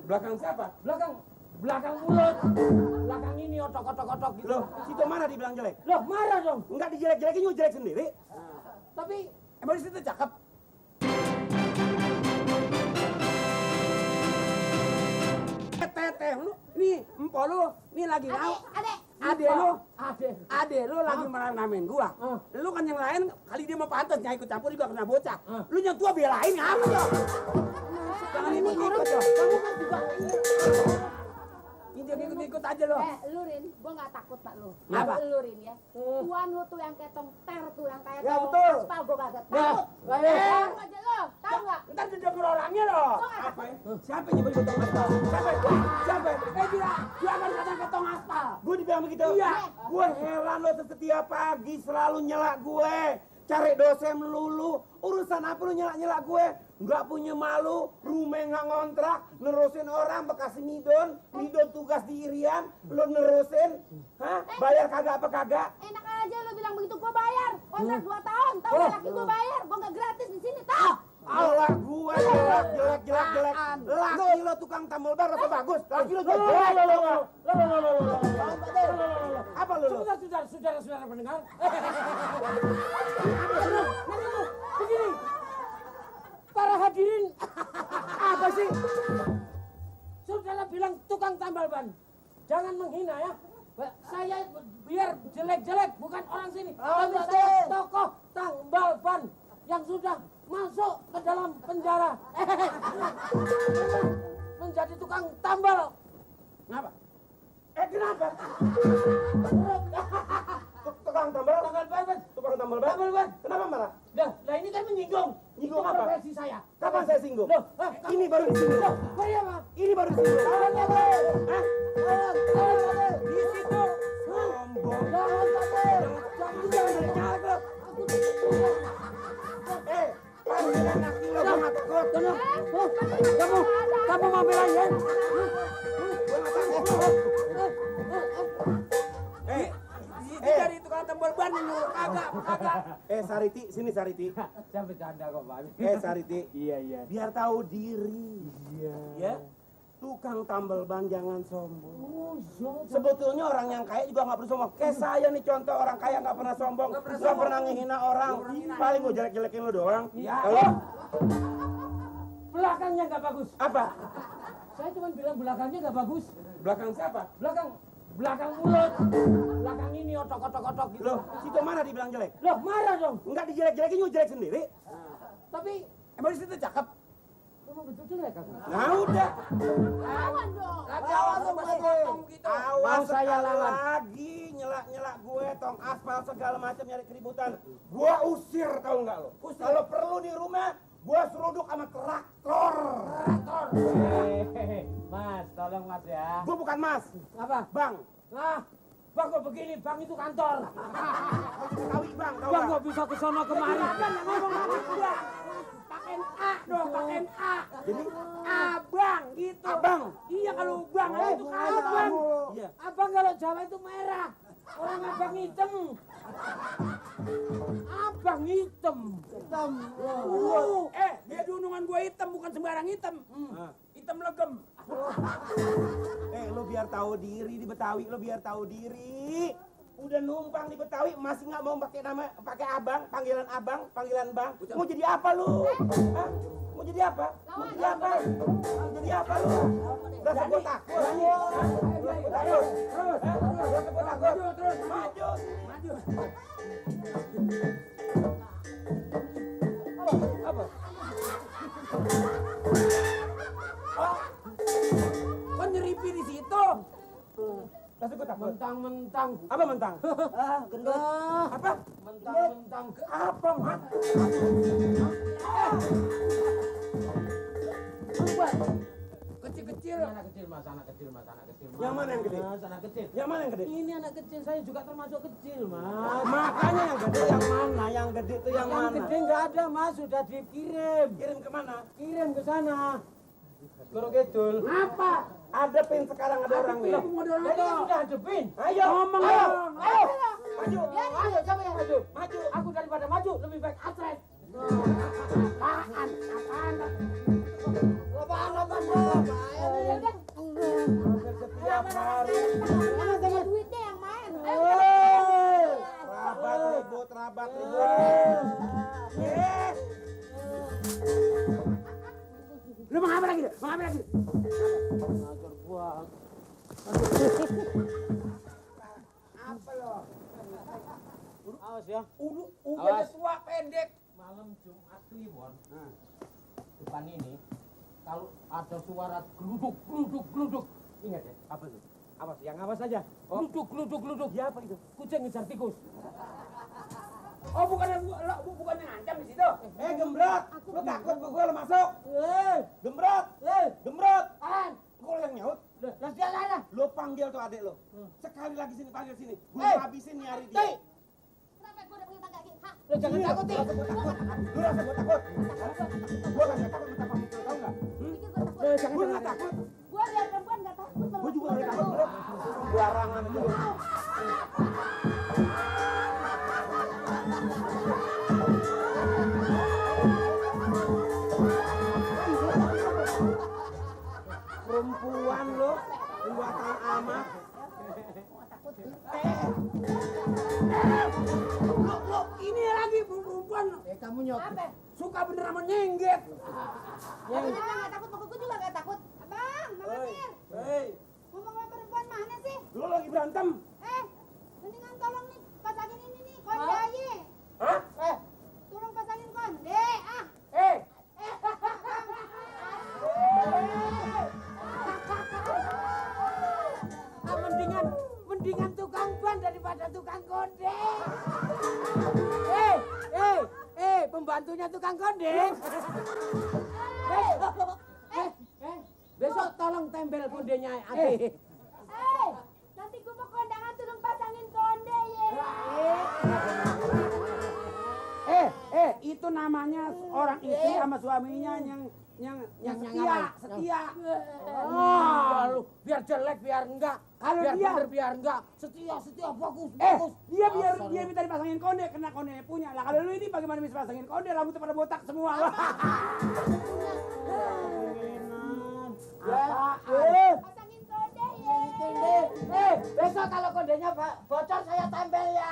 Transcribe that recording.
Belakang siapa? Belakang mulut. Belakang ini otok gitu. Loh, situ mana dibilang jelek? Loh, marah dong. Enggak dijelek-jelekin, juga jelek sendiri. Tapi Emang di situ cakep? Teteh, lu, nih empo lu, nih lagi ngau. Ade lu lagi meranamin gua. Lu kan yang lain kali dia mau pantas nyai ikut campur juga kena bocah. Lu yang tua belain ngapa lo? Jangan ikut-ikut lo. kamu kan juga Ikut aja lo. Lu Rin, gua nggak takut pak lu. Kenapa? Lu Rin ya. Tuan lu tuh yang kayak tong ter tuh, yang kayak Ya, tong betul. aspal, gua kagak Ya, takut. lah, ya. Tahu aja lo, tahu nggak? Ntar didengar orangnya lo. Apa ya? Siapa yang nyebut tong aspal? Siapa? Dia akan kata ketong aspal. Gue dibilang begitu? Iya. Gue heran lo setiap pagi selalu nyelak gue. Cari dosen melulu. Urusan apa lu nyelak-nyelak gue? Nggak punya malu, rumah nggak ngontrak, nerusin orang bekas midon tugas di Irian, lu nerusin, hah? Bayar kagak apa kagak? Enak aja lu bilang begitu, gua bayar. Kontrak 2 tahun, tahu laki gua bayar. Gua nggak gratis di sini, tahu? Allah gue jelek. Laki lo tukang tambal bar apa bagus? Laki lo jelek. Apa lo? Sebentar, saudara pendengar. Begini. Para hadirin, apa sih? Saudara bilang tukang tambal ban. Jangan menghina ya. Saya biar jelek-jelek bukan orang sini. Tapi saya tokoh tambal ban yang sudah masuk ke dalam penjara. Menjadi tukang tambal. Kenapa? Kenapa? Tukang tambal? Tukang tambal ban? Kenapa marah? Lah ini kan menyinggung. Nyinggung Itu apa? profesi saya. Kapan saya singgung? Loh, Ini baru disinggung. Loh, apa? Ini baru disinggung. Tangannya, Bro. Hah? Di situ. Sombong. Jangan nyalak lo. Panggilan laki lo gua nggak takut. Kamu mau belain ya? Gua nggak takut. Dari tukang tambal ban nyuruh kagak. Sariti, sini Sariti. Saya bercanda kok, Pak. Sariti. Iya. Biar tahu diri. Iya. Ya. Tukang tambal ban jangan sombong. Sebetulnya orang yang kaya juga nggak perlu sombong. Kayak saya nih contoh orang kaya nggak pernah sombong, nggak pernah ngehina orang. Paling gue jelek-jelekin lo doang. Iya. Kalau Belakangnya nggak bagus. apa? Saya cuma bilang belakangnya nggak bagus. Belakang siapa? Belakang mulut. Belakang ini otok gitu. Loh, situ mana dibilang jelek? Loh, marah dong. Enggak dijelek-jelekin, juga jelek sendiri. Tapi Emang di situ cakep? emang betul jelek kan? Nah udah. Lawan dong. Lawan dong masih potong gitu. Awas Mau saya lawan. lagi nyelak-nyelak gue, tong aspal segala macam nyari keributan. Gua usir tahu nggak lo? Kalau perlu di rumah, gua seruduk sama traktor. Mas, tolong Mas ya. Gua bukan mas, Apa? bang. Nah, Bang kok begini? Bang itu kantor. Tahu bang, tahu Bang nggak? kok bisa ke sono kemari? Kan yang ngomong sama gua. Pakai A dong, pakai A. Jadi abang gitu. Abang. Iya kalau bang itu abang. Iya. Abang kalau Jawa itu merah. Orang abang hitam. Abang hitam. Dia dunungan gua hitam bukan sembarang hitam. Hitam legem. Lo biar tahu diri di Betawi, lo biar tahu diri. Udah numpang di Betawi masih nggak mau pakai nama, pakai abang, panggilan bang. Mau jadi apa lu? Hah? Mau jadi apa? Mau jadi apa? Mau jadi apa lu? Rasa gua takut. Gua takut. Terus. Rasa gua takut. Terus. Maju. Apa? Kan nyeripi di situ. Rasa gua takut. Mentang-mentang. Apa mentang? Gendut. Apa? Mentang-mentang. Apa, Mat? Kecil-kecil. Anak kecil mas. Yang mana yang gede? Mas, anak kecil. Yang mana yang gede? Ini anak kecil, saya juga termasuk kecil mas. Makanya yang gede yang mana? Yang gede itu yang Yang mana? gede nggak ada mas, sudah dikirim. Kirim kemana? Kirim ke sana. Goro Kidul. Apa? Ada pin sekarang ada orang nih. Jadi sudah ada pin. Ayo, Ngomong ayo, dong. ayo, maju. Ayo, siapa yang maju? Maju. Aku daripada maju lebih baik atlet. Apaan? Apaan, Ada duitnya yang main. Rabat ribut. Lu mau apa lagi? Ngajar gua. Apa lo? Awas ya. Udah tua pendek. Malam Jumat Kliwon. Depan ini kalau ada suara gluduk. Ingat ya, apa itu? Awas, yang awas aja. Gluduk. Ya apa itu? Kucing ngejar tikus. Oh bukannya ngancam di situ. Gembrot, lu takut ke gue lo masuk? Gembrot. Apaan? Kok yang nyaut? Lah dia sana. Lo panggil tuh adek lo. Sekali lagi sini panggil sini. Gue habisin nyari dia. Kenapa gue udah punya tangga gini? Hah? Lo jangan takut, Ti. Lu rasa gue takut? Gue kan gak takut minta pamit, tau gak? Pikir gue takut. Gue gak takut. Gue biar perempuan gak takut. Gue juga gak takut, bro. Barangan itu. Perempuan lo, buatan amat. Lo ini lagi perempuan. Kamu nyok. Apa? Suka bener sama nyengget. Abang gak takut, pokoknya juga gak takut. Abang, Mama Mir. Hei, Ngomong sama perempuan mana sih? lo lagi berantem? Mendingan tolong nih, pasangin ini nih, konde aja. Hah? Tolong pasangin konde, Mendingan tukang ban daripada tukang konde. Pembantunya tukang konde. Besok tolong tempel kondenya Ade. Nanti gue mau kondangan tolong pasangin konde ya. Itu namanya orang istri sama suaminya yang setia. Lu biar jelek biar enggak. Kalau biar dia- bener biar enggak. Setia bagus. Dia biar dia minta dipasangin konde karena kondenya punya. Lah kalau lu ini bagaimana bisa pasangin konde, rambutnya pada botak semua. Pasangin konde ya. Besok kalau kondenya bocor saya tempel ya.